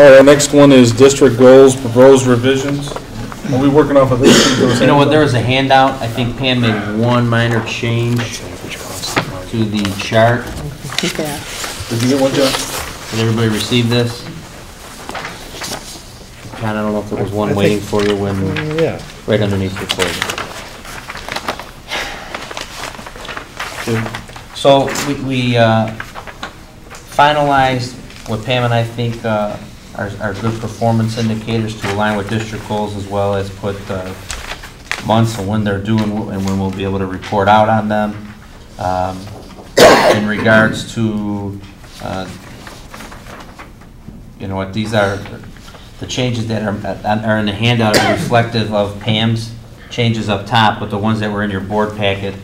All right, next one is district goals, proposed revisions. Are we working off of this? You know what, there was a handout. I think Pam made one minor change to the chart. Yeah. Did you get one, John? Did everybody receive this? John, I don't know if there was one waiting for you when, Yeah. right underneath your folder. So we finalized what Pam and I think are good performance indicators to align with district goals, as well as put months and when they're due and when we'll be able to report out on them. In regards to, you know what, these are the changes that are in the handout are reflective of Pam's changes up top, but the ones that were in your board packet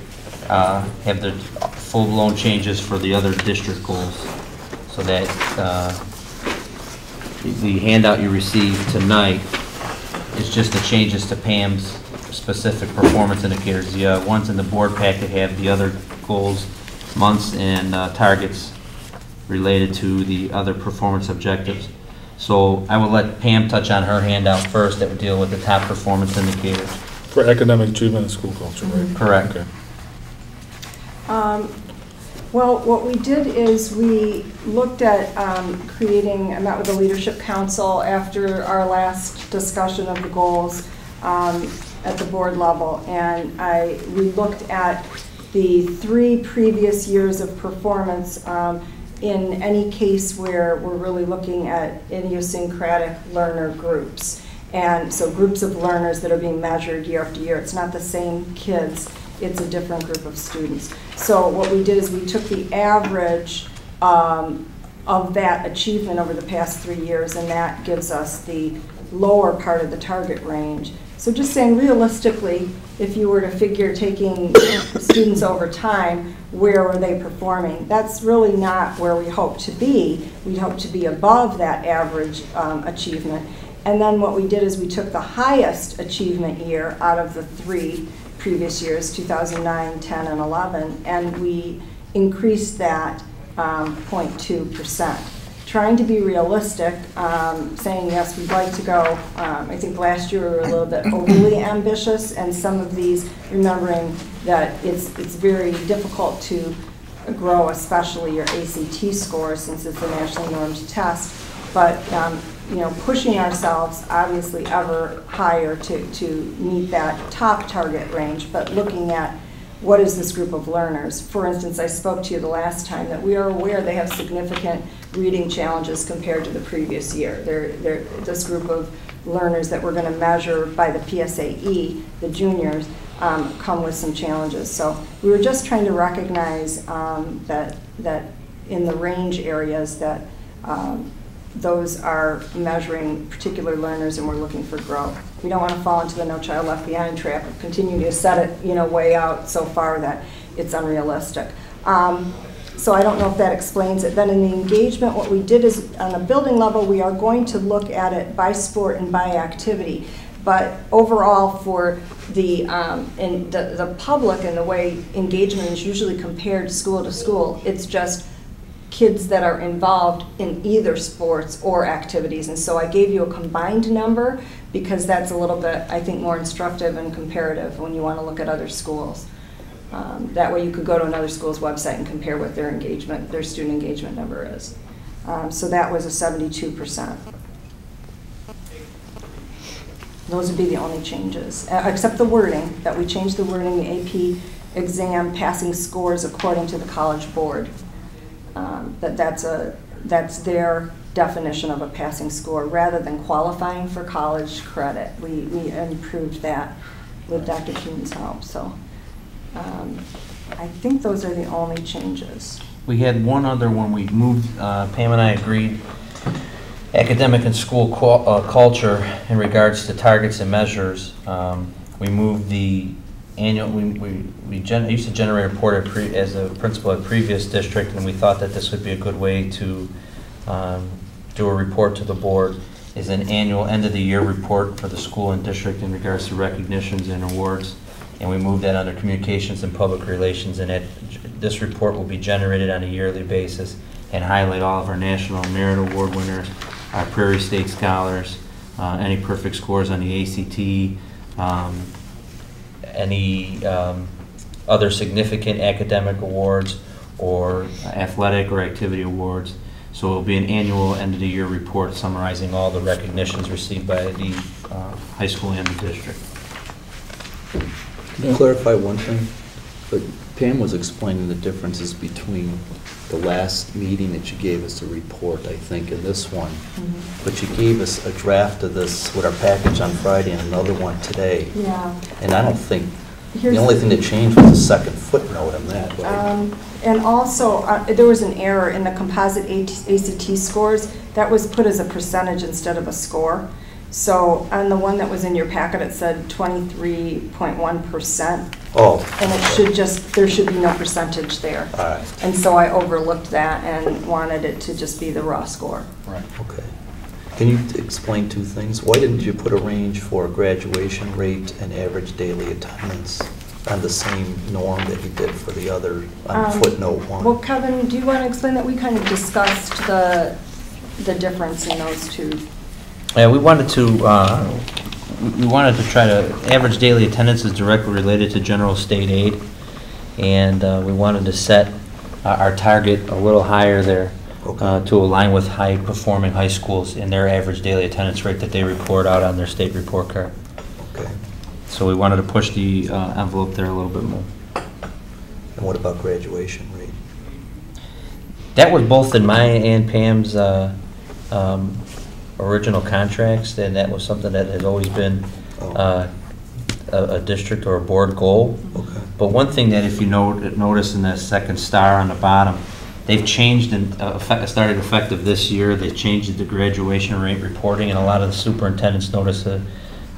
have the full-blown changes for the other district goals. So that the handout you received tonight is just the changes to Pam's specific performance indicators. The ones in the board packet have the other goals, months, and targets related to the other performance objectives. So I will let Pam touch on her handout first that would deal with the top performance indicators. For academic achievement and school culture, right? Correct. Okay. Well, what we did is we looked at I met with the Leadership Council after our last discussion of the goals at the board level, and we looked at the 3 previous years of performance in any case where we're really looking at idiosyncratic learner groups. And so groups of learners that are being measured year after year. It's not the same kids. It's a different group of students. So what we did is we took the average of that achievement over the past 3 years, and that gives us the lower part of the target range. So just saying realistically, if you were to figure taking students over time, where were they performing? That's really not where we hope to be. We hope to be above that average achievement. And then what we did is we took the highest achievement year out of the 3 previous years, 2009, 10, and 11, and we increased that 0.2%. Trying to be realistic, saying yes, we'd like to go. I think last year we were a little bit overly ambitious, and some of these, remembering that it's very difficult to grow, especially your ACT score, since it's a nationally normed test. But you know, pushing ourselves obviously ever higher to meet that top target range, but looking at what is this group of learners. For instance, I spoke to you the last time that we are aware they have significant reading challenges compared to the previous year. They're this group of learners that we're going to measure by the PSAE, the juniors, come with some challenges. So we were just trying to recognize that in the range areas that those are measuring particular learners, and we're looking for growth. We don't want to fall into the No Child Left Behind trap of continuing to set it, you know, way out so far that it's unrealistic. So I don't know if that explains it. Then in the engagement, what we did is on a building level, we are going to look at it by sport and by activity. But overall, for the public and the way engagement is usually compared school to school, it's just kids that are involved in either sports or activities. And so I gave you a combined number because that's a little bit, I think, more instructive and comparative when you want to look at other schools. That way you could go to another school's website and compare what their engagement, their student engagement number is. So that was a 72%. Those would be the only changes, except the wording, that we changed the wording, the AP exam passing scores according to the College Board. That's their definition of a passing score rather than qualifying for college credit. We improved that with Dr. Keenan's help. So I think those are the only changes. We had one other one we moved, Pam and I agreed, academic and school culture in regards to targets and measures. We moved the annual, we used to generate a report as a principal at previous district, and we thought that this would be a good way to do a report to the board, is an annual end of the year report for the school and district in regards to recognitions and awards. And we moved that under communications and public relations, and this report will be generated on a yearly basis and highlight all of our national merit award winners, our Prairie State Scholars, any perfect scores on the ACT, any other significant academic awards or athletic or activity awards. So it will be an annual end-of-the-year report summarizing all the recognitions received by the high school and the district. Can you clarify one thing? But Pam was explaining the differences between the last meeting that you gave us a report, I think, and this one. Mm-hmm. But you gave us a draft of this with our package on Friday and another one today. Yeah. And I don't think, Here's the only thing that changed was the second footnote on that, right? And also, there was an error in the composite ACT scores. That was put as a percentage instead of a score. So on the one that was in your packet, it said 23.1%. Oh. And it should just, there should be no percentage there. All right. And so I overlooked that and wanted it to just be the raw score. Right. Okay. Can you explain two things? Why didn't you put a range for graduation rate and average daily attendance on the same norm that you did for the other, on footnote 1? Well, Kevin, do you want to explain that? We kind of discussed the difference in those two. Yeah, we wanted to try to, average daily attendance is directly related to general state aid, and we wanted to set our target a little higher there. Okay. To align with high-performing high schools in their average daily attendance rate that they report out on their state report card. Okay. So we wanted to push the envelope there a little bit more. And what about graduation rate? That was both in my and Pam's original contracts, and that was something that has always been a district or a board goal. Okay. But one thing that if you notice in that second star on the bottom, they've changed, and started effective this year, they changed the graduation rate reporting, and a lot of the superintendents notice a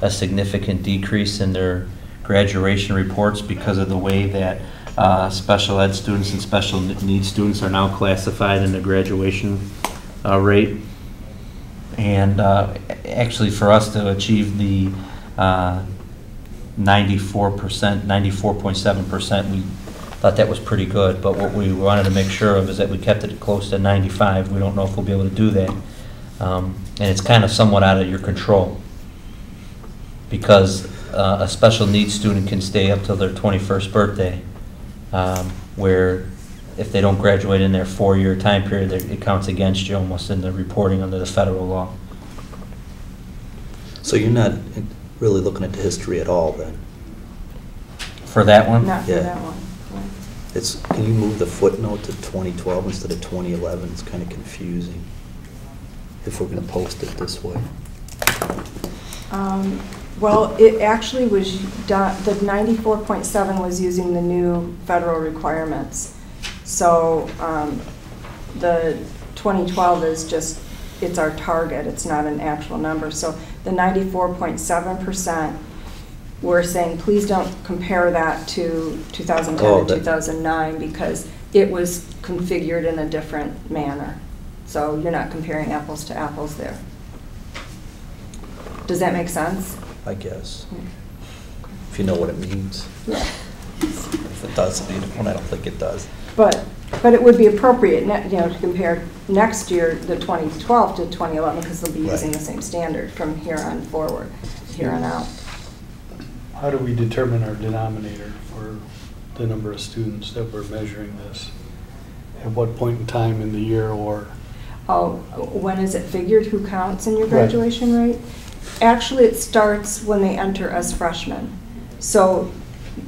significant decrease in their graduation reports because of the way that special ed students and special needs students are now classified in the graduation rate. And actually for us to achieve the 94.7%, we thought that was pretty good, but what we wanted to make sure of is that we kept it close to 95. We don't know if we'll be able to do that. And it's kind of somewhat out of your control, because a special needs student can stay up till their 21st birthday, where if they don't graduate in their 4-year time period, it counts against you almost in the reporting under the federal law. So you're not really looking at the history at all then? For that one? Not for Yeah. that one. Can you move the footnote to 2012 instead of 2011? It's kind of confusing if we're going to post it this way. Well, it actually was done, the 94.7 was using the new federal requirements. So the 2012 is just, it's our target, it's not an actual number. So the 94.7%, we're saying please don't compare that to 2010 and 2009 because it was configured in a different manner. So you're not comparing apples to apples there. Does that make sense? I guess. If you know what it means. Yeah. If it does, I don't think it does. But it would be appropriate, to compare next year, the 2012 to 2011, because they'll be using the same standard from here on forward, here on out. How do we determine our denominator for the number of students that we're measuring this? At what point in time in the year or? Oh, when is it figured? Who counts in your graduation rate? Actually, it starts when they enter as freshmen. So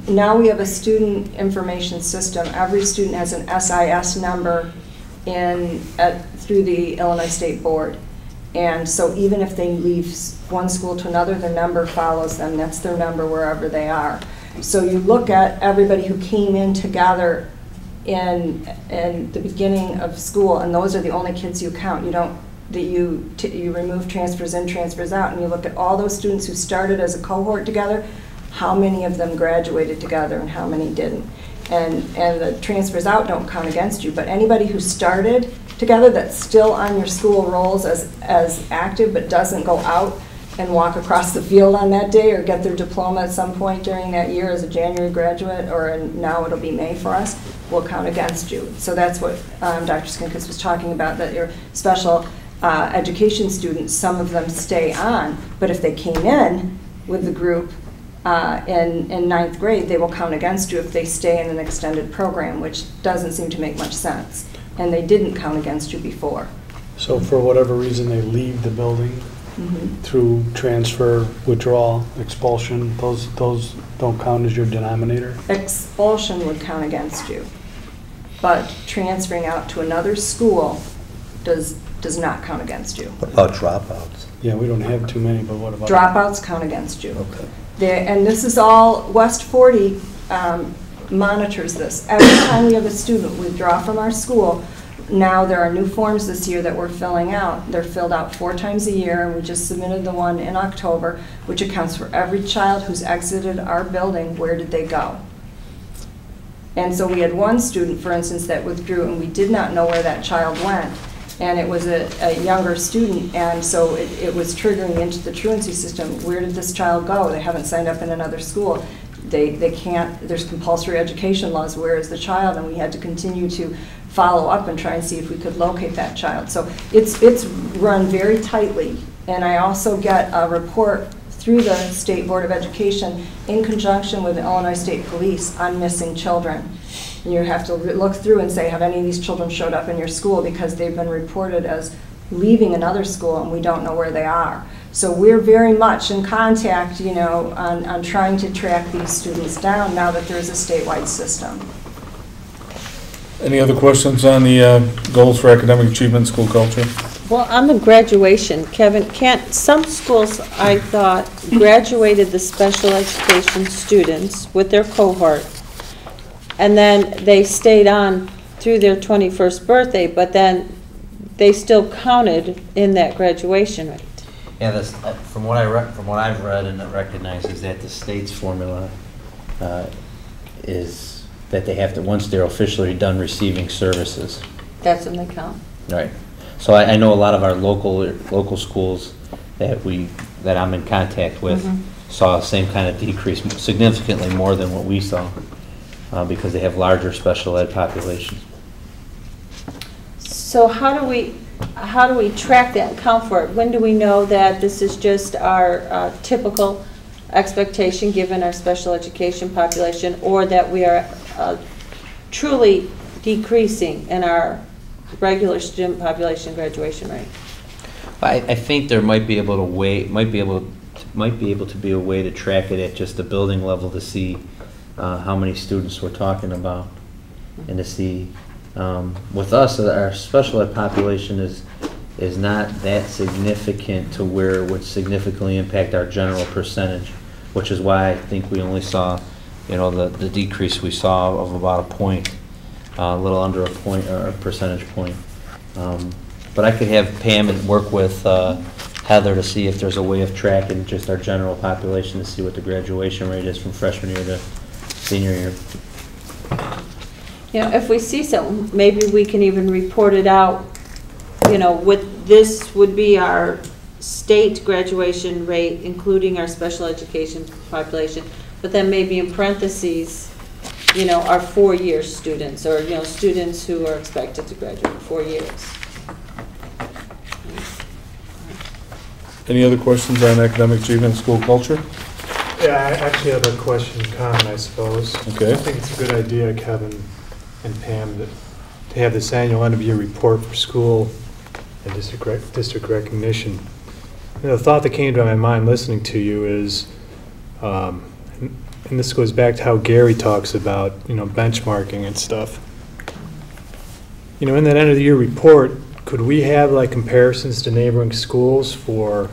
now we have a student information system. Every student has an SIS number through the Illinois State Board. And so even if they leave one school to another, their number follows them. That's their number wherever they are. So you look at everybody who came in together in the beginning of school, and those are the only kids you count. You remove transfers in, transfers out, and you look at all those students who started as a cohort together, how many of them graduated together and how many didn't. And the transfers out don't count against you, but anybody who started together that's still on your school rolls as active but doesn't go out and walk across the field on that day or get their diploma at some point during that year as a January graduate, or now it'll be May for us, will count against you. So that's what Dr. Skinkus was talking about, that your special education students, some of them stay on, but if they came in with the group in ninth grade, they will count against you if they stay in an extended program, which doesn't seem to make much sense. And they didn't count against you before. So for whatever reason, they leave the building through transfer, withdrawal, expulsion, those don't count as your denominator? Expulsion would count against you, but transferring out to another school does not count against you. What about dropouts? Yeah, we don't have too many, but what about? Dropouts count against you. Okay. And this is all, West 40 monitors this. Every time we have a student withdraw from our school, now there are new forms this year that we're filling out. They're filled out 4 times a year, and we just submitted the one in October, which accounts for every child who's exited our building, where did they go? And so we had one student, for instance, that withdrew, and we did not know where that child went. And it was a younger student, and so it was triggering into the truancy system. Where did this child go? They haven't signed up in another school. They can't, there's compulsory education laws, where is the child? And we had to continue to follow up and try and see if we could locate that child. So it's run very tightly. And I also get a report through the State Board of Education in conjunction with the Illinois State Police on missing children. And you have to look through and say, have any of these children showed up in your school, because they've been reported as leaving another school and we don't know where they are. So we're very much in contact, you know, on trying to track these students down now that there's a statewide system. Any other questions on the goals for academic achievement, school culture? Well, on the graduation, Kevin, can't, some schools, I thought, graduated the special education students with their cohort, and then they stayed on through their 21st birthday, but then they still counted in that graduation rate. Yeah, this, from what I've read and recognized, is that the state's formula is that they have to, once they're officially done receiving services. That's when they count. Right. So I know a lot of our local schools that I'm in contact with saw the same kind of decrease, significantly more than what we saw, because they have larger special ed populations. So how do we track that and count for it? When do we know that this is just our typical expectation given our special education population, or that we are truly decreasing in our regular student population graduation rate? I think there might be able to be a way to track it at just the building level to see how many students we're talking about, and to see with us, our special ed population is not that significant to where it would significantly impact our general percentage, which is why I think we only saw, you know, the decrease we saw of about a point, a little under a point or a percentage point. But I could have Pam and work with Heather to see if there's a way of tracking just our general population to see what the graduation rate is from freshman year to senior year. You know, if we see something, maybe we can even report it out, you know, with this would be our state graduation rate, including our special education population, but then maybe in parentheses, you know, our 4-year students, or, you know, students who are expected to graduate 4 years. Any other questions on academic achievement, school culture? Yeah, I actually have a question, comment, I suppose. Okay. I think it's a good idea, Kevin and Pam, to have this annual end-of-year report for school and district recognition. You know, the thought that came to my mind listening to you is, and this goes back to how Gary talks about, you know, benchmarking and stuff. You know, in that end-of-the-year report, could we have like comparisons to neighboring schools for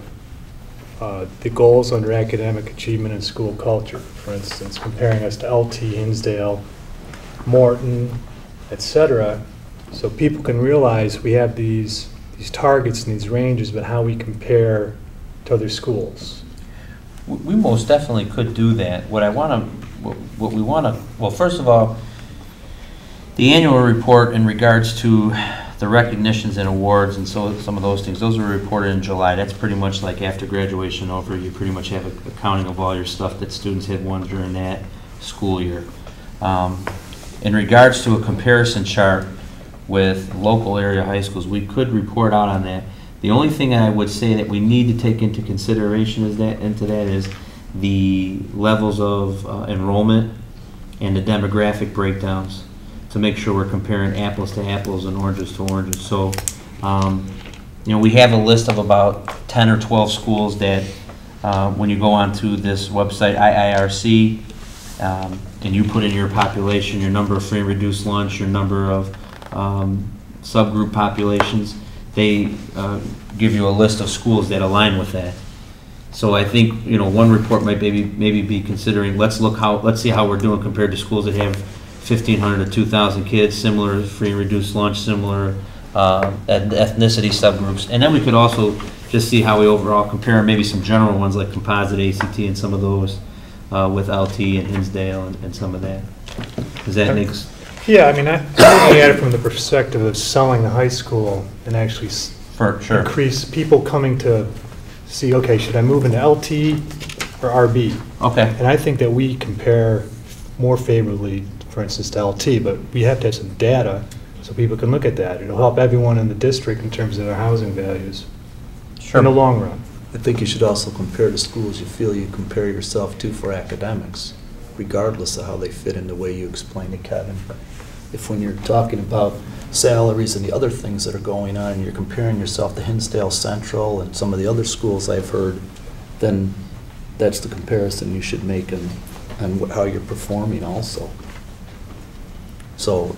the goals under academic achievement and school culture? For instance, comparing us to LT, Hinsdale, Morton, etc., so people can realize we have these targets and these ranges, but how we compare to other schools. We most definitely could do that. Well, first of all, the annual report in regards to the recognitions and awards and so some of those things, those were reported in July. That's pretty much like after graduation over, you pretty much have a counting of all your stuff that students had won during that school year. In regards to a comparison chart with local area high schools, we could report out on that. The only thing I would say that we need to take into consideration is the levels of enrollment and the demographic breakdowns to make sure we're comparing apples to apples and oranges to oranges. So, you know, we have a list of about 10 or 12 schools that when you go onto this website, IIRC, and you put in your population, your number of free and reduced lunch, your number of subgroup populations, they give you a list of schools that align with that. So I think, you know, one report might maybe be considering, let's see how we're doing compared to schools that have 1,500 to 2,000 kids, similar free and reduced lunch, similar ethnicity subgroups, and then we could also just see how we overall compare maybe some general ones like composite, ACT, and some of those with LT and Hinsdale and some of that. Does that make sense? Yeah, I mean, I'm looking at it from the perspective of selling the high school and actually increase people coming to see, okay, should I move into LT or RB? Okay. And I think that we compare more favorably, for instance, to LT, but we have to have some data so people can look at that. It'll help everyone in the district in terms of their housing values in the long run. I think you should also compare the schools you feel you compare yourself to for academics, regardless of how they fit in the way you explained it, Kevin. If when you're talking about salaries and the other things that are going on, and you're comparing yourself to Hinsdale Central and some of the other schools I've heard, then that's the comparison you should make on how you're performing also. So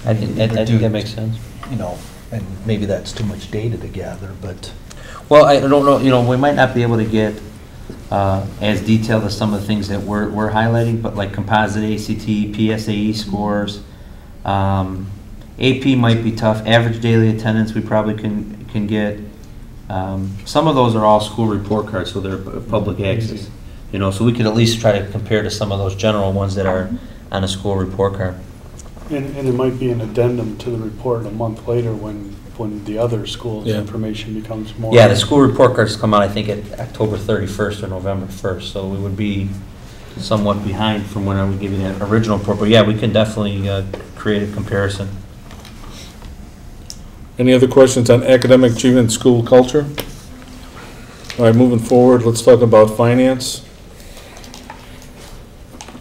I think that makes sense. You know, and maybe that's too much data to gather, but... Well, I don't know, you know, we might not be able to get as detailed as some of the things that we're highlighting, but like composite ACT, PSAE scores, AP might be tough. Average daily attendance we probably can get. Some of those are all school report cards, so they're public access. You know, so we could at least try to compare to some of those general ones that are on a school report card. And it might be an addendum to the report a month later when the other school's information becomes more... Yeah, the school report cards come out, I think, at October 31st or November 1st, so we would be somewhat behind from when I would give you that original report. But yeah, we can definitely create a comparison. Any other questions on academic achievement and school culture? All right, moving forward, let's talk about finance.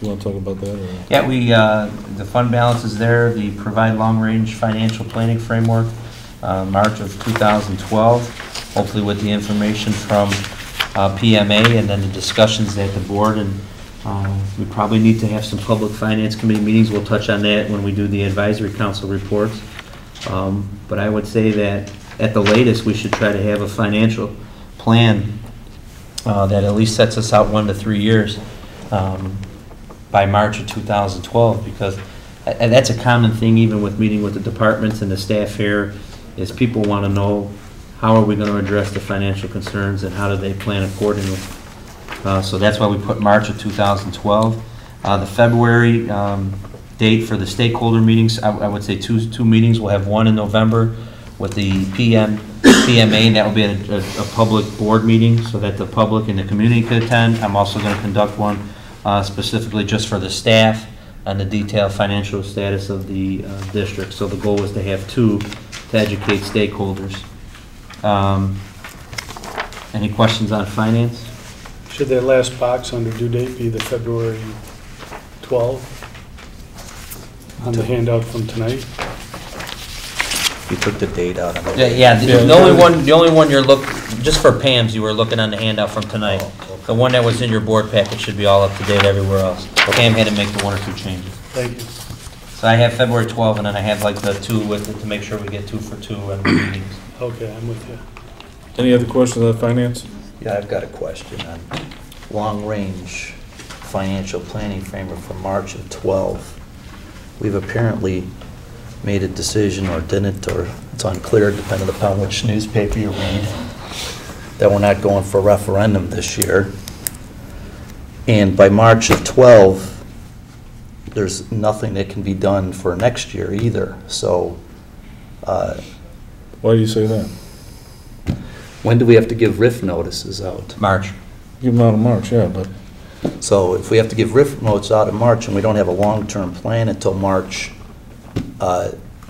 You want to talk about that? Or? Yeah, the fund balance is there. The provide long-range financial planning framework, March of 2012, hopefully with the information from PMA and then the discussions at the board. And we probably need to have some public finance committee meetings. We'll touch on that when we do the advisory council reports. But I would say that at the latest, we should try to have a financial plan that at least sets us out 1 to 3 years by March of 2012, because that's a common thing even with meeting with the departments and the staff here, is people want to know how are we going to address the financial concerns and how do they plan accordingly. So that's why we put March of 2012. The February date for the stakeholder meetings, I would say two meetings. We'll have one in November with the PMA, and that will be a public board meeting so that the public and the community could attend. I'm also going to conduct one specifically just for the staff on the detailed financial status of the district. So the goal was to have 2 to educate stakeholders. Any questions on finance? Should that last box under due date be the February 12 on the handout from tonight? You took the date out of it. The only one you're just for Pam's, you were looking on the handout from tonight. Oh, okay. The one that was in your board packet should be all up to date everywhere else. Pam had to make the 1 or 2 changes. Thank you. So I have February 12, and then I have like the 2 with it to make sure we get 2 for 2 and the meetings. Okay, I'm with you. Any other questions on finance? Yeah, I've got a question on long-range financial planning framework for March of 12. We've apparently made a decision or didn't, or it's unclear depending upon which newspaper you read, that we're not going for referendum this year. And by March of 12, there's nothing that can be done for next year either. So Why do you say that? when do we have to give RIF notices out? March. Give them out in March, yeah, but So if we have to give RIF notes out in March and we don't have a long-term plan until March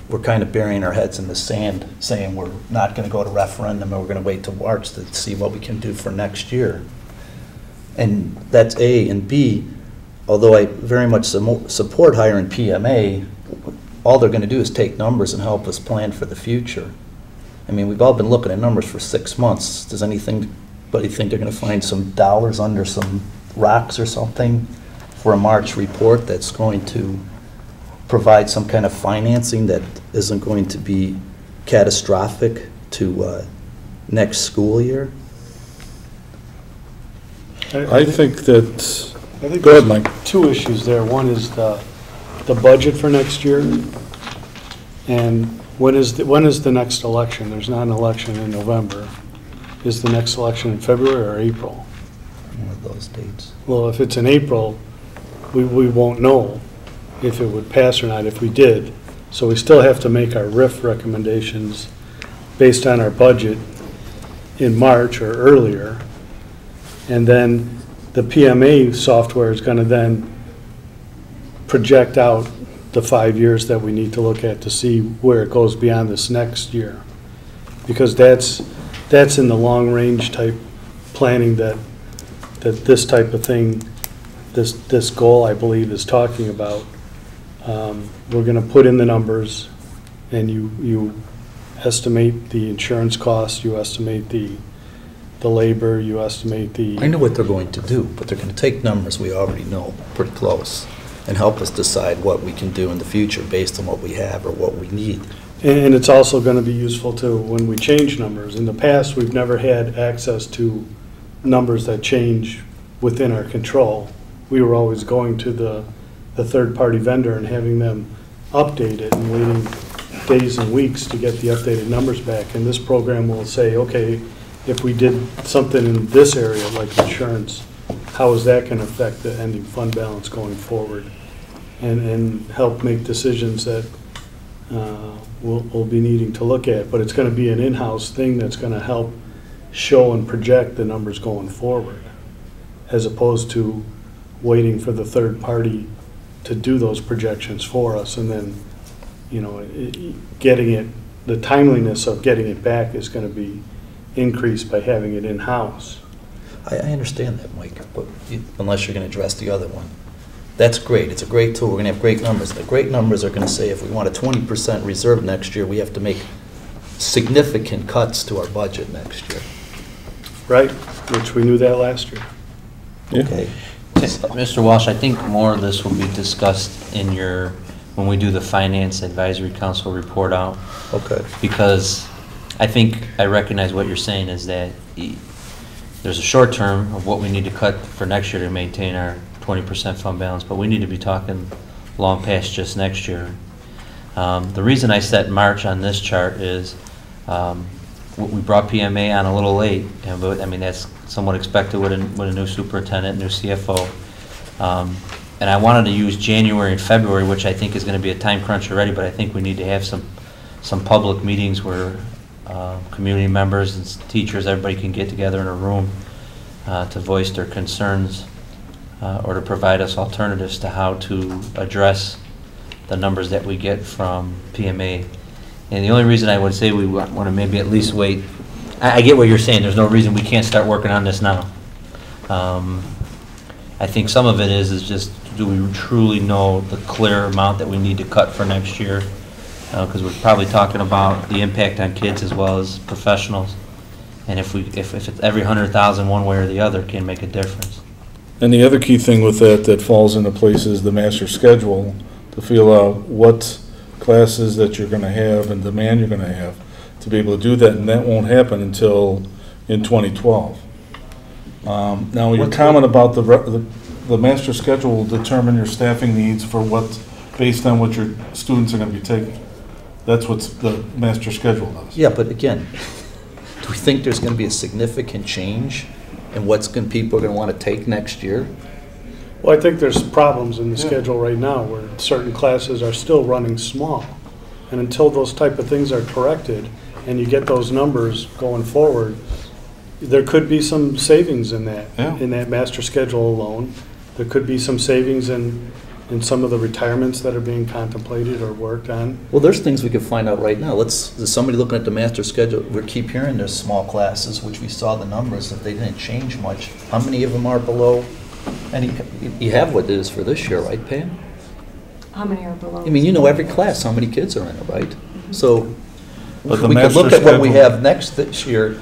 we're kind of burying our heads in the sand, saying we're not going to go to referendum and we're going to wait till March to see what we can do for next year. And that's A. And B, although I very much support hiring PMA, all they're going to do is take numbers and help us plan for the future. I mean, we've all been looking at numbers for 6 months. Does anybody think they're going to find some dollars under some rocks or something for a March report that's going to provide some kind of financing that isn't going to be catastrophic to next school year? I think that, I think go ahead, there's Mike. two issues there. One is the budget for next year, and when is the next election? There's not an election in November. Is the next election in February or April? One of those dates. Well, if it's in April, we won't know if it would pass or not if we did. So we still have to make our RIF recommendations based on our budget in March or earlier. And then the PMA software is going to then project out the 5 years that we need to look at to see where it goes beyond this next year. Because that's in the long-range type planning that this type of thing, this goal, I believe, is talking about. We're going to put in the numbers, and you estimate the insurance costs, you estimate the labor, you estimate the... I know what they're going to do, but they're going to take numbers we already know pretty close and help us decide what we can do in the future based on what we have or what we need. And it's also going to be useful too when we change numbers. In the past, we've never had access to numbers that change within our control. We were always going to the third-party vendor and having them update it and waiting days and weeks to get the updated numbers back. And this program will say, okay, if we did something in this area like insurance, how is that going to affect the ending fund balance going forward? And help make decisions that we'll be needing to look at. But it's going to be an in-house thing that's going to help show and project the numbers going forward, as opposed to waiting for the third party to do those projections for us, and then, you know, getting it, the timeliness of getting it back is going to be increased by having it in-house. I understand that, Mike, but unless you're going to address the other one. That's great. It's a great tool. We're going to have great numbers. The great numbers are going to say if we want a 20% reserve next year, we have to make significant cuts to our budget next year. Right, which we knew that last year. Yeah. Okay. Mr. Walsh, I think more of this will be discussed in when we do the Finance Advisory Council report out. Okay. Because I recognize what you're saying is that there's a short term of what we need to cut for next year to maintain our 20% fund balance, but we need to be talking long past just next year. The reason I set March on this chart is we brought PMA on a little late, but I mean that's somewhat expected with a new superintendent, new CFO. And I wanted to use January and February, which I think is going to be a time crunch already, but I think we need to have some public meetings where community members and teachers, everybody can get together in a room to voice their concerns or to provide us alternatives to how to address the numbers that we get from PMA. And the only reason I would say we want to maybe at least wait, I get what you're saying, there's no reason we can't start working on this now. I think some of it is just, do we truly know the clear amount that we need to cut for next year? Because we're probably talking about the impact on kids as well as professionals. And if it's every 100,000 one way or the other can make a difference. And the other key thing with that falls into place is the master schedule, to feel out what classes that you're going to have and demand you're going to have to be able to do that, and that won't happen until in 2012. Now, your comment about the master schedule will determine your staffing needs for based on what your students are going to be taking. That's what the master schedule does. Yeah, but again, do we think there's going to be a significant change in what people are going to want to take next year? Well, I think there's problems in the schedule right now where certain classes are still running small. And until those type of things are corrected and you get those numbers going forward, there could be some savings in that, in that master schedule alone. There could be some savings in in some of the retirements that are being contemplated or worked on. Well, there's things we could find out right now. There's somebody looking at the master schedule. We keep hearing there's small classes, which we saw the numbers, if they didn't change much. How many of them are below? And you have what it is for this year, right, Pam? How many are below? I mean, you know every class, how many kids are in it, right? So But the we could look master at what we schedule- have this year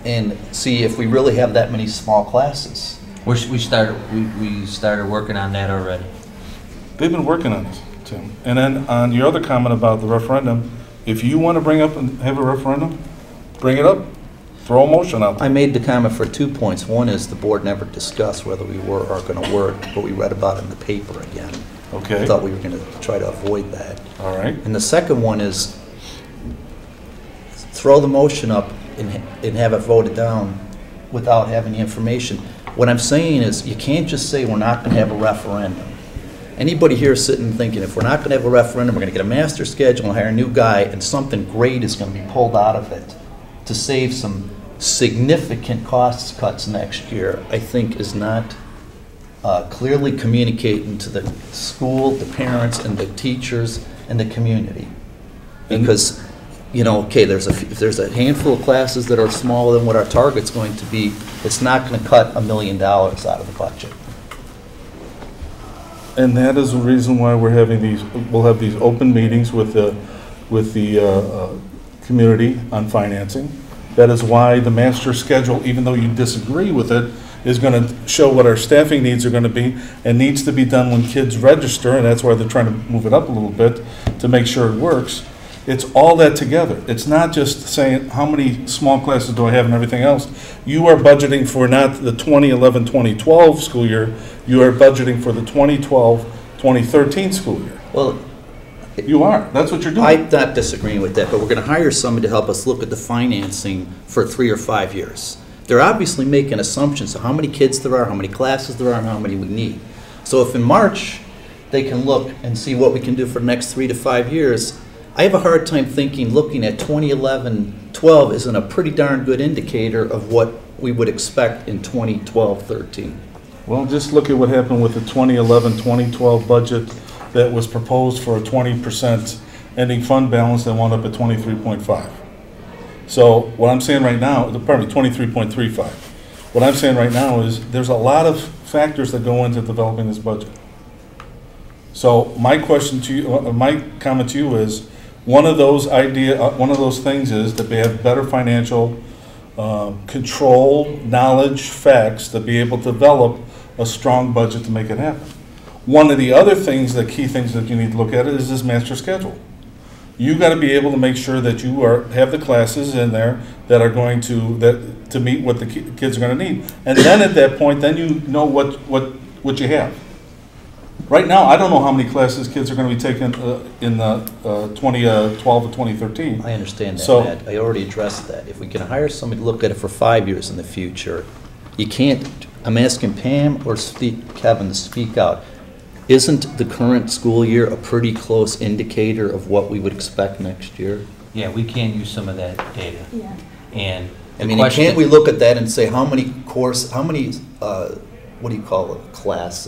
and see if we really have that many small classes. We started working on that already. They've been working on it, Tim. And then on your other comment about the referendum, if you want to bring up and have a referendum, bring it up. Throw a motion out there. I made the comment for 2 points. One is the board never discussed whether we were or going to work, but we read about it in the paper again. Okay, I thought we were going to try to avoid that. all right. And the second one is throw the motion up and have it voted down without having the information. What I'm saying is you can't just say we're not going to have a referendum. Anybody here sitting thinking if we're not going to have a referendum, we're going to get a master schedule and hire a new guy and something great is going to be pulled out of it to save some significant cost cuts next year, I think is not clearly communicating to the school, the parents, and the teachers, and the community. Because, you know, okay, if there's a handful of classes that are smaller than what our target's going to be, it's not going to cut $1 million out of the budget. And that is the reason why we'll have these open meetings with the community on financing. That is why the master schedule, even though you disagree with it, is going to show what our staffing needs are going to be and needs to be done when kids register, and that's why they're trying to move it up a little bit to make sure it works. It's all that together. It's not just saying how many small classes do I have and everything else. You are budgeting for not the 2011-2012 school year, you are budgeting for the 2012-2013 school year. Well, You are. That's what you're doing. I'm not disagreeing with that, but we're going to hire somebody to help us look at the financing for 3 or 5 years. They're obviously making assumptions of how many kids there are, how many classes there are, and how many we need. So if in March they can look and see what we can do for the next 3 to 5 years, I have a hard time thinking looking at 2011-12 isn't a pretty darn good indicator of what we would expect in 2012-13. Well, just look at what happened with the 2011-2012 budget that was proposed for a 20% ending fund balance that wound up at 23.5. So what I'm saying right now, pardon me, 23.35. What I'm saying right now is there's a lot of factors that go into developing this budget. So my question to you, my comment to you is, one of those things is that they have better financial control, knowledge, facts to be able to develop a strong budget to make it happen. One of the other things, the key things that you need to look at is this master schedule. You got to be able to make sure that you have the classes in there that are going to meet what the kids are going to need, and then at that point, then you know what you have. Right now, I don't know how many classes kids are going to be taking in the 2012 or 2013. I understand that, So- Matt. I already addressed that. If we can hire somebody to look at it for 5 years in the future, you can't, I'm asking Pam or Kevin to speak out. Isn't the current school year a pretty close indicator of what we would expect next year? Yeah, we can use some of that data. Yeah. And I mean, can't we look at that and say how many, what do you call it, class?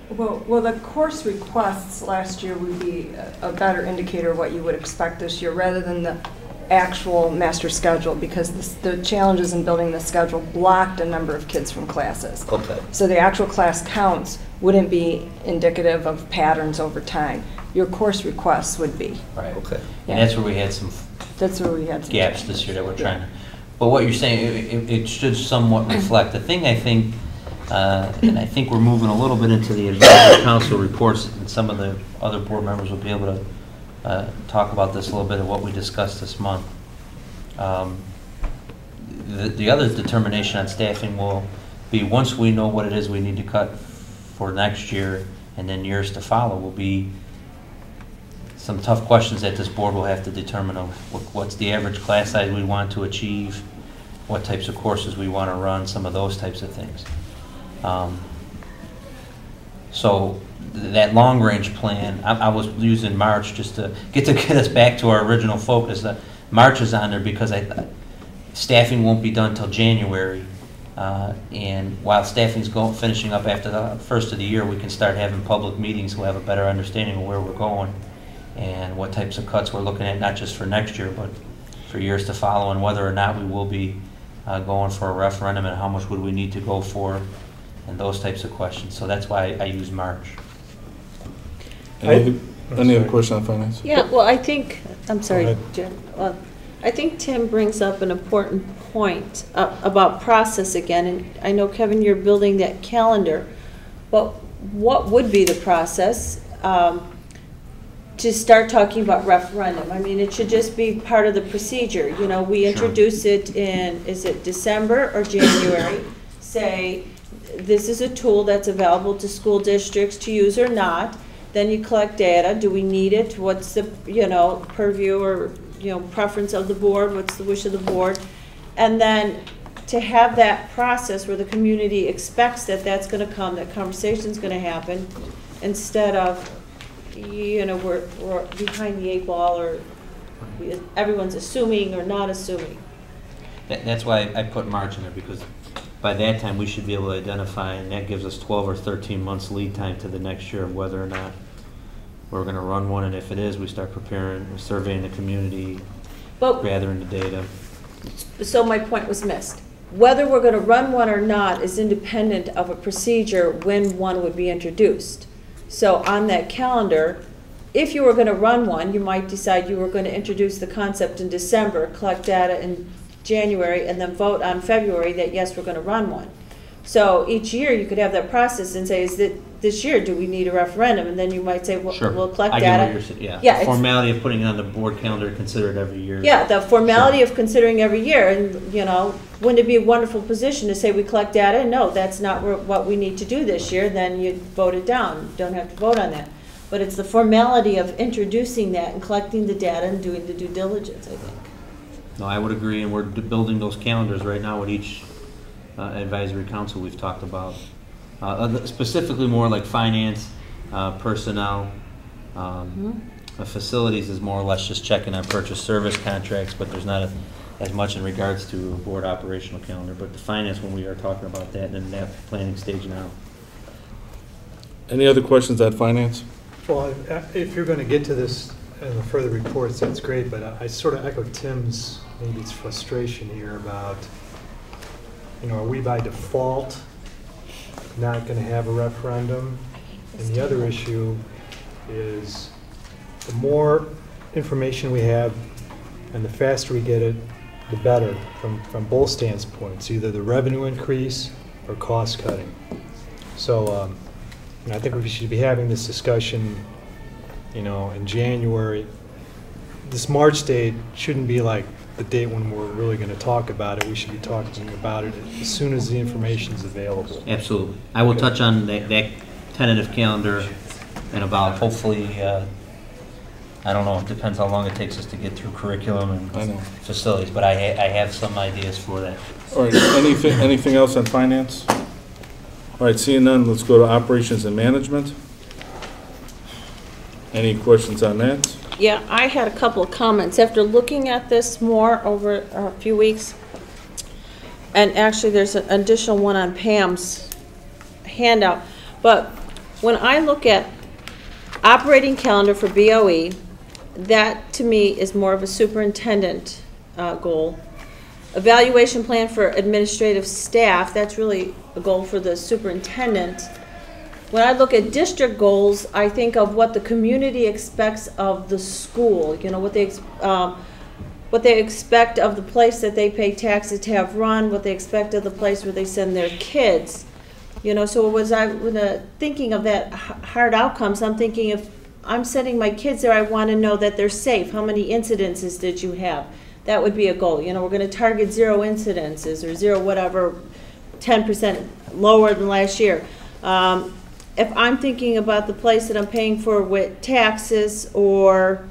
Well, the course requests last year would be a better indicator of what you would expect this year, rather than the actual master schedule, because the challenges in building the schedule blocked a number of kids from classes. Okay. So the actual class counts wouldn't be indicative of patterns over time. Your course requests would be. Right. Okay. And that's where we had some That's where we had some gaps challenges. this year that we're trying to. But what you're saying, it should somewhat reflect. The thing I think, and I think we're moving a little bit into the advisory council reports, and some of the other board members will be able to talk about this a little bit of what we discussed this month. The other determination on staffing will be, once we know what it is we need to cut for next year and then years to follow, will be some tough questions that this board will have to determine of what's the average class size we want to achieve, what types of courses we want to run, some of those types of things. So that long-range plan, I was using March just to get us back to our original focus. March is on there because staffing won't be done till January, And while staffing's finishing up after the first of the year, we can start having public meetings. We'll have a better understanding of where we're going and what types of cuts we're looking at, not just for next year, but for years to follow, and whether or not we will be going for a referendum and how much would we need to go for, and those types of questions. So that's why I use March. Any other question on finance? Yeah, well, I think, I'm sorry, ahead. Jim. Well, I think Tim brings up an important point about process again, and I know, Kevin, you're building that calendar, but what would be the process to start talking about referendum? I mean, it should just be part of the procedure. You know, we introduce it in, is it December or January? Say, this is a tool that's available to school districts to use or not. Then you collect data. Do we need it? What's the, you know, purview or, you know, preference of the board? What's the wish of the board? And then to have that process where the community expects that that's going to come, that conversation's going to happen, instead of, you know, we're behind the 8 ball, or everyone's assuming or not assuming. That's why I put March in there, because by that time we should be able to identify, and that gives us 12 or 13 months lead time to the next year of whether or not we're going to run one, and if it is, we start preparing, surveying the community, gathering the data. So my point was missed. Whether we're going to run one or not is independent of a procedure when one would be introduced. So on that calendar, if you were going to run one, you might decide you were going to introduce the concept in December, collect data in January, and then vote on February that yes, we're going to run one. So each year you could have that process and say, is that this year, do we need a referendum? And then you might say, well, Sure. we'll collect I data. get what you're saying, Yeah, the formality of putting it on the board calendar, consider it every year. Yeah, the formality Sure. of considering every year, and, you know, wouldn't it be a wonderful position to say we collect data? No, that's not what we need to do this year, then you vote it down. You don't have to vote on that. But it's the formality of introducing that and collecting the data and doing the due diligence, I think. No, I would agree, and we're building those calendars right now with each advisory council we've talked about. Specifically more like finance, personnel, facilities is more or less just checking on purchase service contracts, but there's not as much in regards to a board operational calendar. But the finance, when we are talking about that, and in that planning stage now. Any other questions on finance? Well, if you're going to get to this in the further reports, that's great, but I sort of echo Tim's, maybe it's frustration here about, you know, are we by default not going to have a referendum? And the other issue is the more information we have and the faster we get it, the better from both standpoints, either the revenue increase or cost cutting. So and I think we should be having this discussion, you know, in January. This March date shouldn't be like the date when we're really going to talk about it. We should be talking about it as soon as the information is available. Absolutely. I will touch on that tentative calendar in about, hopefully, I don't know, it depends how long it takes us to get through curriculum and facilities, but I have some ideas for that. All right, anything else on finance? All right, seeing none, let's go to operations and management. Any questions on that? Yeah, I had a couple of comments. After looking at this more over a few weeks, and actually there's an additional one on Pam's handout, but when I look at operating calendar for BOE, that to me is more of a superintendent goal. Evaluation plan for administrative staff, that's really a goal for the superintendent. When I look at district goals, I think of what the community expects of the school, you know, what they expect of the place that they pay taxes to have run, what they expect of the place where they send their kids. You know, so when thinking of that hard outcomes, I'm thinking if I'm sending my kids there, I want to know that they're safe. How many incidences did you have? That would be a goal. You know, we're going to target 0 incidences or 0 whatever, 10% lower than last year. If I'm thinking about the place that I'm paying for with taxes, or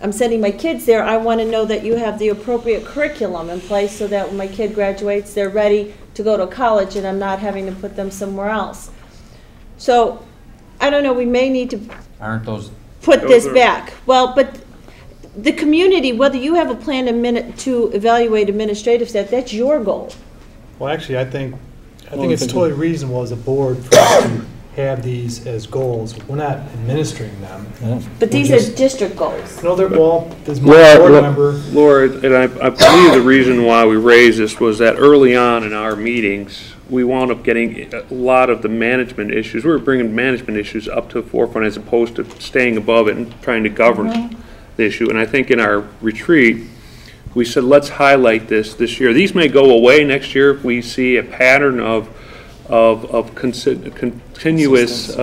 I'm sending my kids there, I want to know that you have the appropriate curriculum in place so that when my kid graduates, they're ready to go to college and I'm not having to put them somewhere else. So, I don't know, we may need to put this back. Well, but the community, whether you have a plan to evaluate administrative staff, that's your goal. Well, actually, I think I think it's totally reasonable as a board for us to have these as goals. We're not administering them. Yeah. But these are district goals. No, there's more board member. Laura, and I believe the reason why we raised this was that early on in our meetings, we wound up getting a lot of the management issues. We were bringing management issues up to the forefront as opposed to staying above it and trying to govern the issue. And I think in our retreat, we said, let's highlight this year. These may go away next year if we see a pattern of continuous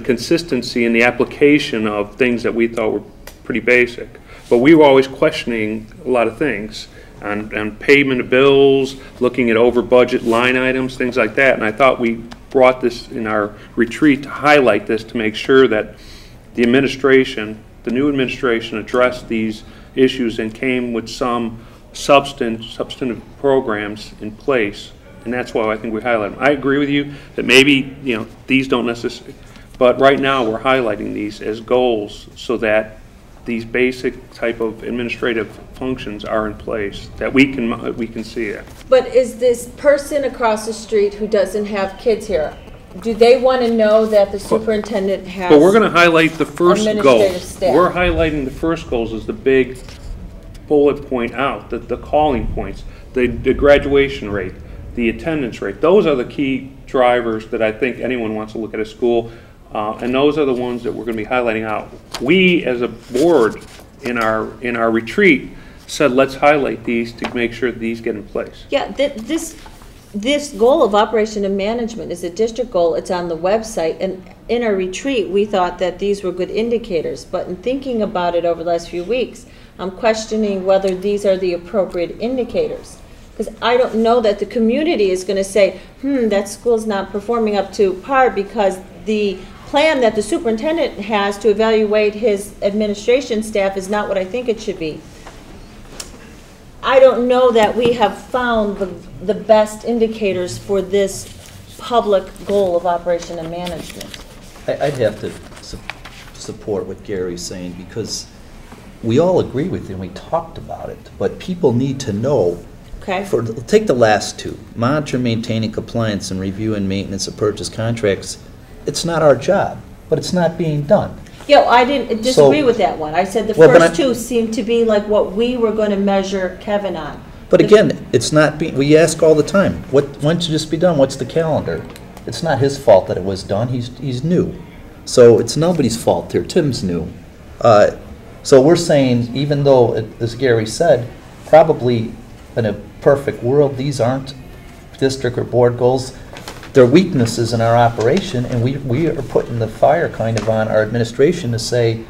consistency in the application of things that we thought were pretty basic. But we were always questioning a lot of things on payment of bills, looking at over budget line items, things like that. And I thought we brought this in our retreat to highlight this, to make sure that the administration, the new administration, addressed these issues and came with some substantive programs in place. And that's why I think we highlight them. I agree with you that maybe, these don't necessarily, but right now we're highlighting these as goals so that these basic type of administrative functions are in place, that we can see it. But is this person across the street who doesn't have kids here, do they want to know that the superintendent has? But we're going to highlight the first goal. Administrative staff. We're highlighting the first goals as the big bullet point out, the calling points, the graduation rate, the attendance rate. Those are the key drivers that I think anyone wants to look at a school, and those are the ones that we're going to be highlighting out. We, as a board, in our retreat, said let's highlight these to make sure these get in place. Yeah, this goal of operation and management is a district goal. It's on the website, and in our retreat, we thought that these were good indicators. But in thinking about it over the last few weeks, I'm questioning whether these are the appropriate indicators. Because I don't know that the community is going to say, that school's not performing up to par because the plan that the superintendent has to evaluate his administration staff is not what I think it should be. I don't know that we have found the best indicators for this public goal of operation and management. I'd have to support what Gary's saying, because we all agree with you and we talked about it, but people need to know. Okay. Take the last two, monitor, maintaining compliance, and review and maintenance of purchase contracts. It's not our job, but it's not being done. Yeah, I didn't disagree with that one. I said the first two seemed to be like what we were going to measure Kevin on. But again, it's not being, we ask all the time, when should this be done? What's the calendar? It's not his fault that it was done. He's new. So it's nobody's fault here. Tim's new. So we're saying, even though, as Gary said, probably in a perfect world, these aren't district or board goals. They're weaknesses in our operation, and we are putting the fire kind of on our administration to say,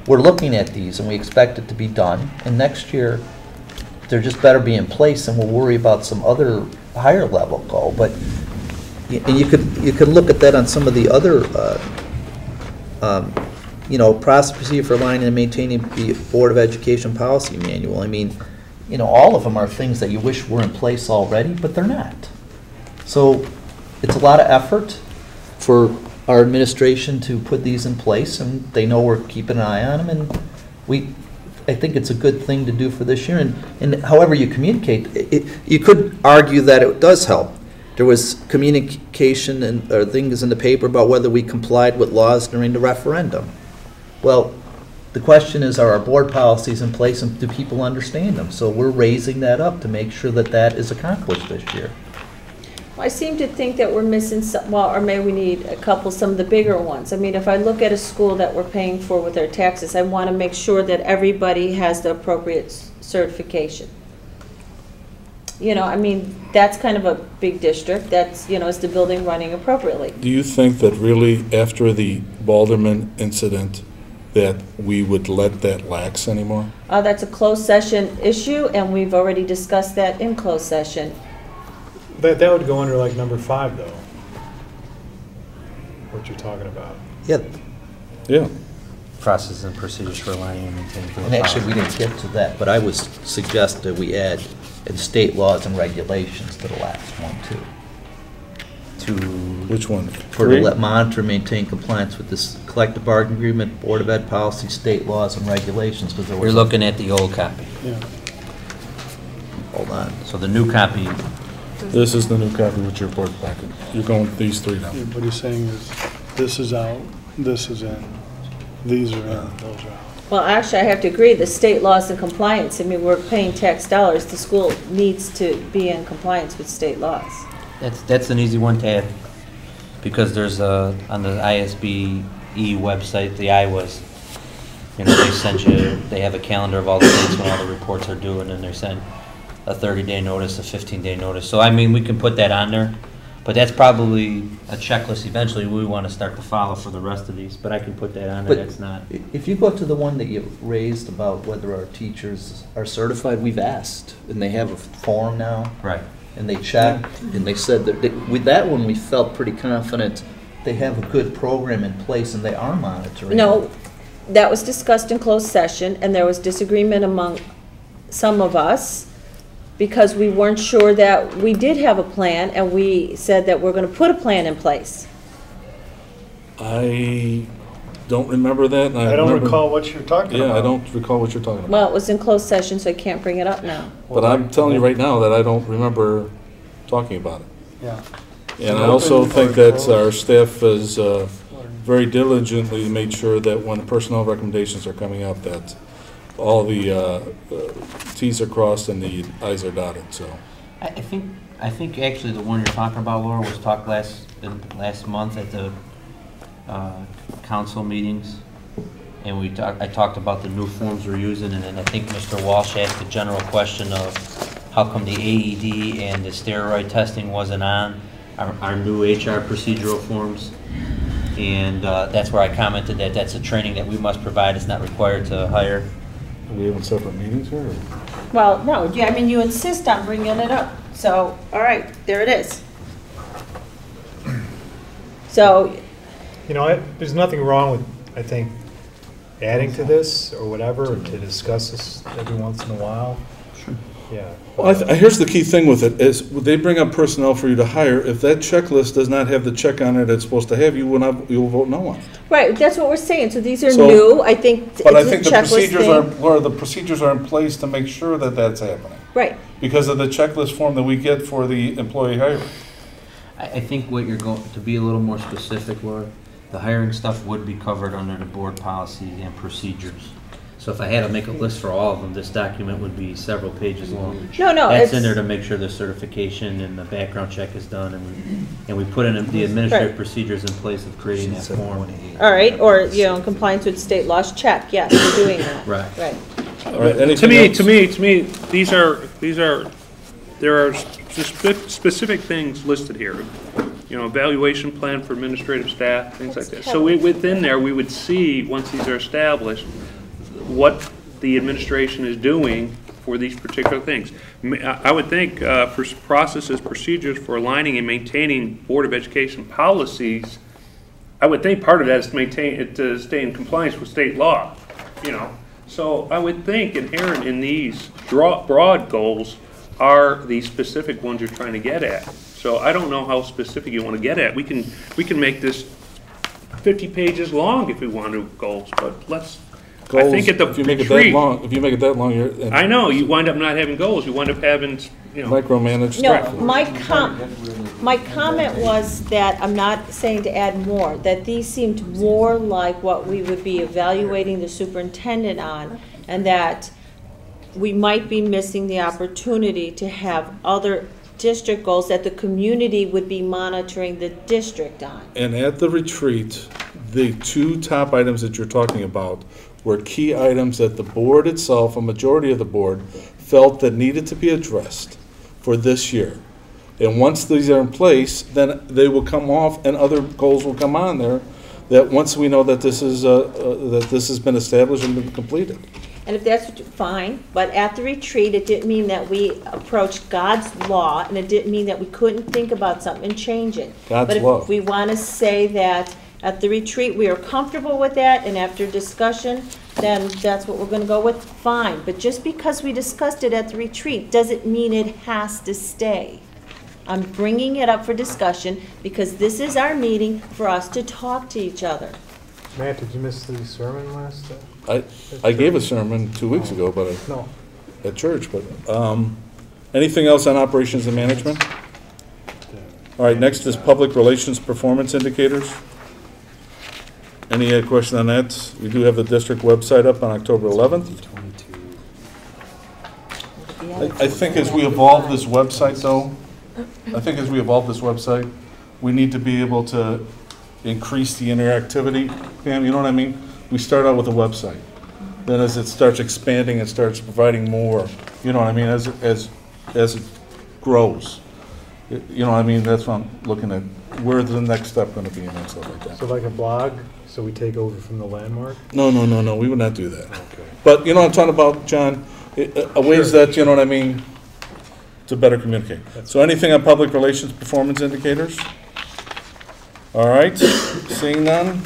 we're looking at these and we expect it to be done, and next year they're just better be in place, and we'll worry about some other higher level goal. But and you could look at that on some of the other process for aligning and maintaining the Board of Education policy manual. I mean, all of them are things that you wish were in place already, but they're not. So it's a lot of effort for our administration to put these in place, and they know we're keeping an eye on them, and I think it's a good thing to do for this year. And however you communicate, you could argue that it does help. There was communication or things in the paper about whether we complied with laws during the referendum. Well, the question is, are our board policies in place, and do people understand them? So we're raising that up to make sure that that is accomplished this year. Well, I seem to think that we're missing some, or maybe we need some of the bigger ones. I mean, if I look at a school that we're paying for with our taxes, I want to make sure that everybody has the appropriate certification. I mean, that's kind of a big district. That's, is the building running appropriately? Do you think that really after the Balderman incident that we would let that lax anymore? That's a closed session issue, and we've already discussed that in closed session. That would go under like number 5, though, what you're talking about. Yeah. Yeah. Processes and procedures for aligning and maintaining. And actually, we didn't get to that, but I would suggest that we add state laws and regulations to the last one, too. Which one? For to monitor and maintain compliance with this collective bargaining agreement, Board of Ed policy, state laws and regulations. Because You're looking at the old copy. Yeah. Hold on. So the new copy This is the new copy with your board packet. You're going with these three now. What he's saying is, this is out, this is in, these are in, those are out. Well, actually, I have to agree, the state laws and compliance, I mean, we're paying tax dollars, the school needs to be in compliance with state laws. That's an easy one to add, because there's on the ISBE website, the IWAS, you know, they send you, they have a calendar of all the dates when all the reports are due, and then they send a 30-day notice, a 15-day notice. So, I mean, we can put that on there, but that's probably a checklist eventually we want to start to follow for the rest of these, but I can put that on there, But that's not. If you go to the one that you raised about whether our teachers are certified, we've asked, and they have a form now. Right. And they checked, and they said that, with that one, we felt pretty confident they have a good program in place and they are monitoring. No, that was discussed in closed session, and there was disagreement among some of us, because we weren't sure that we did have a plan, and we said that we're gonna put a plan in place. I don't remember that. And I don't remember- recall what you're talking about. Yeah, I don't recall what you're talking about. Well, it was in closed session, so I can't bring it up now. But I'm telling you right now that I don't remember talking about it. Yeah. And I also think that our staff has very diligently made sure that when personnel recommendations are coming up, that all the Ts are crossed and the Is are dotted, so. I think actually the one you're talking about, Laura, was talked last month at the council meetings, and I talked about the new forms we're using, and then I think Mr. Walsh asked the general question of how come the AED and the steroid testing wasn't on our new HR procedural forms, and that's where I commented that that's a training that we must provide, it's not required to hire. Are we having separate meetings here? Or? Well, no, yeah, I mean, you insist on bringing it up, so, all right, there it is. So, You know, there's nothing wrong with, I think, adding to this or whatever, or to discuss this every once in a while. Sure. Yeah. Well, here's the key thing with it, is they bring up personnel for you to hire. If that checklist does not have the check on it it's supposed to have, you will vote no on it. right, that's what we're saying, so these are So- new, I think it's a But I think the checklist procedures are, thing. Laura, the procedures are in place to make sure that that's happening. Right, Because of the checklist form that we get for the employee hiring. I think what you're going, to be a little more specific, Laura, the hiring stuff would be covered under the board policy and procedures. So if I had to make a list for all of them, this document would be several pages long. no, That's it's, in there to make sure the certification and the background check is done, and we put in the administrative Right. procedures in place of creating that form. all right, or, you know, in compliance with state laws, check, yes, we're doing that. Right. Right. All right, To anything me, else? there are specific things listed here. You know, evaluation plan for administrative staff, things like that. So within there, we would see, once these are established, what the administration is doing for these particular things. I would think for processes, procedures for aligning and maintaining Board of Education policies, I would think part of that is to stay in compliance with state law, you know. So I would think inherent in these broad goals are the specific ones you're trying to get at. So I don't know how specific you want to get at. We can make this 50 pages long if we want to goals, but let's. Goals, I think at the if you make it retreat, that long, you're. I know you wind up not having goals. You wind up having, you know. Micromanaged. No, my comment was that, I'm not saying to add more, that these seemed more like what we would be evaluating the superintendent on, and that we might be missing the opportunity to have other district goals that the community would be monitoring the district on. And at the retreat, the two top items that you're talking about were key items that the board itself, a majority of the board, felt that needed to be addressed for this year. And once these are in place, then they will come off and other goals will come on there, that once we know that this is, that this has been established and been completed. And if that's fine, but at the retreat, it didn't mean that we approached God's law, and it didn't mean that we couldn't think about something and change it. God's But law. if we want to say that at the retreat, we are comfortable with that, and after discussion, then that's what we're going to go with, fine. But just because we discussed it at the retreat doesn't mean it has to stay. I'm bringing it up for discussion because this is our meeting for us to talk to each other. Matt, did you miss the sermon last time? I gave a sermon 2 weeks ago, but No. at church, but, anything else on operations and management? All right, next is public relations performance indicators. Any question on that? We do have the district website up on October 11th. I think as we evolve this website, though, we need to be able to increase the interactivity. Pam, you know what I mean? We start out with a website. Then as it starts expanding, it starts providing more, you know what I mean, as it grows. You know what I mean? That's what I'm looking at. Where's the next step going to be and stuff like that. So like a blog, so we take over from the landmark? No, we would not do that. Okay. But you know what I'm talking about, John? Ways that, you know what I mean, to better communicate. So anything on public relations performance indicators? All right, seeing none,